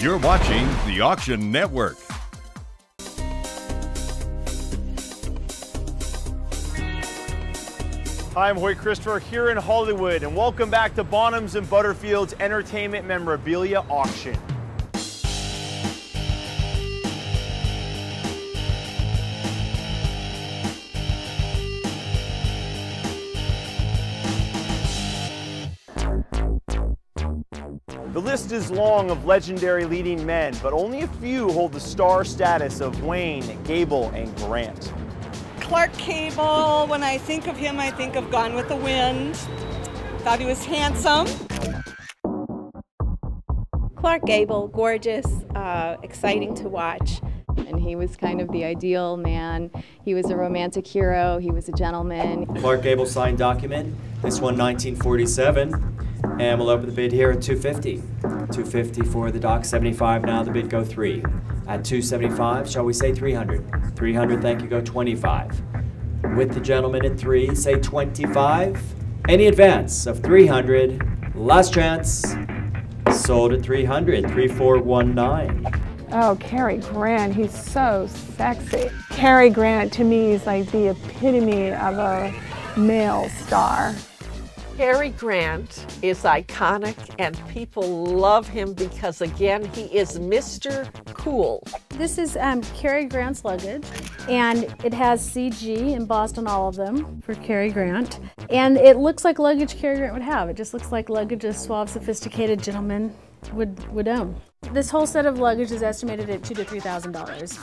You're watching the Auction Network. Hi, I'm Hoyt Christopher here in Hollywood, and welcome back to Bonhams and Butterfields Entertainment Memorabilia Auction. The list is long of legendary leading men, but only a few hold the star status of Wayne, Gable, and Grant. Clark Gable, when I think of him, I think of Gone with the Wind. Thought he was handsome. Clark Gable, gorgeous, exciting to watch. And he was kind of the ideal man. He was a romantic hero, he was a gentleman. Clark Gable signed document, this one 1947. And we'll open the bid here at $250. $250 for the dock, $75 now, the bid go 3. At $275, shall we say $300? $300, thank you, go $25. With the gentleman at 3, say $25. Any advance of $300, last chance, sold at $300, $3419. Oh, Cary Grant, he's so sexy. Cary Grant to me is like the epitome of a male star. Cary Grant is iconic and people love him because, again, he is Mr. Cool. This is Cary Grant's luggage, and it has CG embossed on all of them for Cary Grant. And it looks like luggage Cary Grant would have. It just looks like luggage a suave, sophisticated gentleman would own. This whole set of luggage is estimated at $2,000 to $3,000.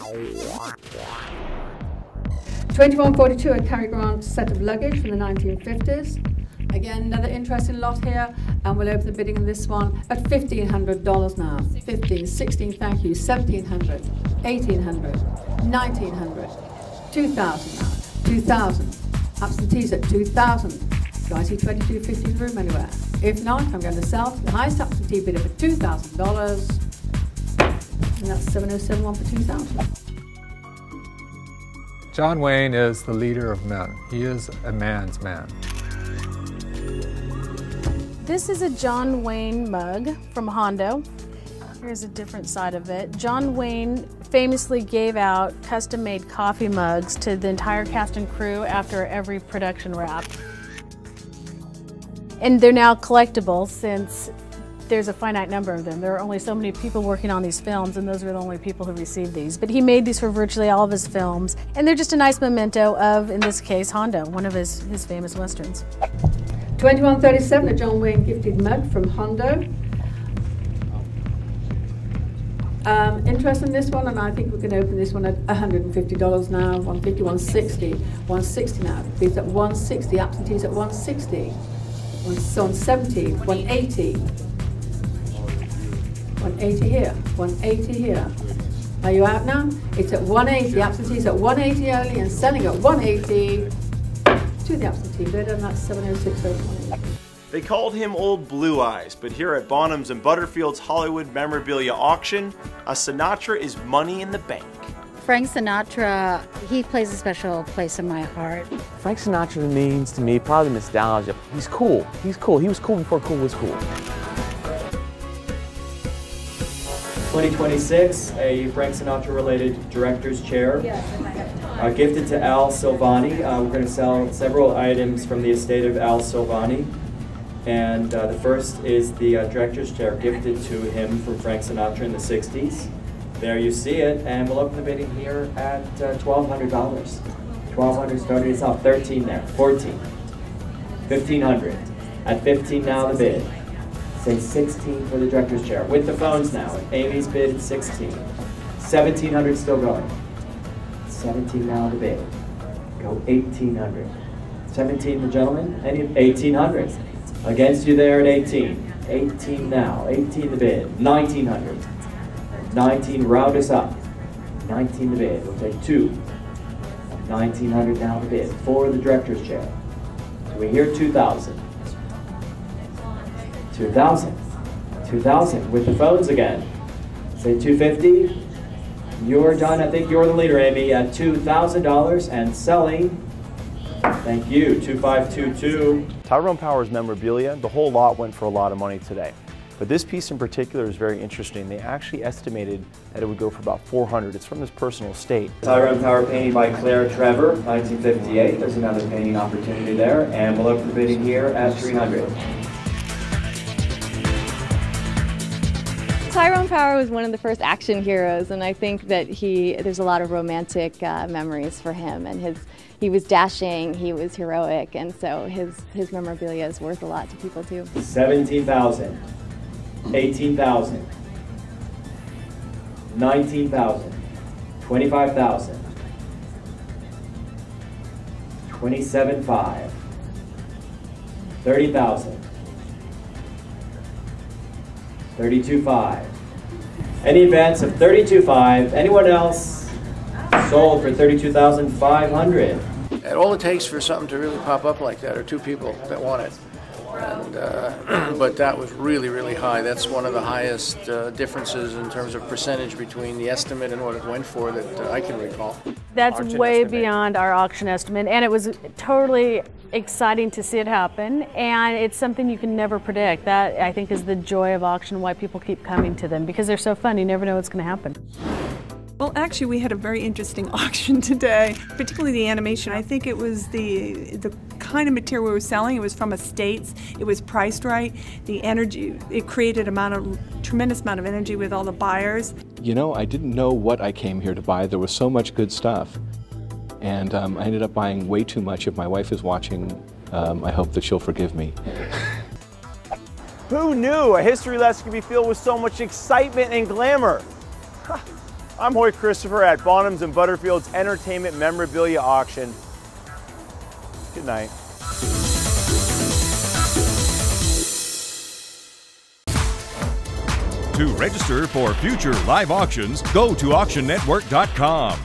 $21.42, a Cary Grant set of luggage from the 1950s. Again, another interesting lot here, and we'll open the bidding on this one at $1,500 now. 15, 16, thank you, $1,700, $1,800, $1,900, $2,000 now, $2,000. Absentees at $2,000. Do I see $22.50 in the room anywhere? If not, I'm going to sell to the highest absentee bidder for $2,000, and that's $7,071 for $2,000. John Wayne is the leader of men. He is a man's man. This is a John Wayne mug from Hondo. Here's a different side of it. John Wayne famously gave out custom-made coffee mugs to the entire cast and crew after every production wrap. And they're now collectible since there's a finite number of them. There are only so many people working on these films, and those are the only people who received these. But he made these for virtually all of his films, and they're just a nice memento of, in this case, Hondo, one of his famous westerns. $21.37, a John Wayne gifted mug from Hondo. Interest in this one, and I think we can open this one at $150 now, $150, $160, $160 now. Bids at $160, absentees at $160, $170, $180, $180 here, $180 here. Are you out now? It's at $180, absentees at $180 only, and selling at $180 to the absentee bidder, and that's $706.08. They called him Old Blue Eyes, but here at Bonhams and Butterfields Hollywood Memorabilia Auction, a Sinatra is money in the bank. Frank Sinatra, he plays a special place in my heart. Frank Sinatra means to me probably nostalgia. He's cool. He's cool. He was cool before cool was cool. 2026, a Frank Sinatra related director's chair. Gifted to Al Silvani. We're going to sell several items from the estate of Al Silvani. And the first is the director's chair gifted to him from Frank Sinatra in the 60s. There you see it, and we'll open the bidding here at $1,200. $1,200 started us off, 13 there, 14, 1,500. At 15 now the bid. Say 16 for the director's chair. With the phones now, Amy's bid at 16. 1,700 still going. 17 now the bid. Go 1,800. 17 the gentleman, and 1,800. Against you there at 18. 18 now, 18 the bid. 1,900. 19, round us up. 19 the bid, we'll take 2. 1,900 now the bid. For the director's chair. So we hear 2,000. 2,000. 2,000 with the phones again. Say 250. You're done. I think you're the leader, Amy, at $2,000 and selling. Thank you. 2522. Tyrone Power's memorabilia, the whole lot went for a lot of money today. But this piece in particular is very interesting. They actually estimated that it would go for about $400. It's from his personal estate. Tyrone Power painting by Claire Trevor, 1958. There's another painting opportunity there, and we'll open the bidding here at $300. Tyrone Power was one of the first action heroes, and I think that there's a lot of romantic memories for him. And he was dashing, he was heroic, and so his memorabilia is worth a lot to people too. 17,000, 18,000, 19,000, 25,000, 27,500, 30,000, 32,500. Any advance of 32,500. Anyone else? Sold for 32,500. And all it takes for something to really pop up like that are two people that want it. And, but that was really, really high. That's one of the highest differences in terms of percentage between the estimate and what it went for that I can recall. That's way beyond our auction estimate, and it was totally exciting to see it happen, and it's something you can never predict. That, I think, is the joy of auction, why people keep coming to them, because they're so fun. You never know what's going to happen. Well, actually, we had a very interesting auction today, particularly the animation. I think it was the kind of material we were selling. It was from estates. It was priced right. The energy, it created a tremendous amount of energy with all the buyers. You know, I didn't know what I came here to buy. There was so much good stuff. And I ended up buying way too much. If my wife is watching, I hope that she'll forgive me. Who knew a history lesson could be filled with so much excitement and glamour? I'm Hoyt Christopher at Bonhams and Butterfields Entertainment Memorabilia Auction. Good night. To register for future live auctions, go to auctionnetwork.com.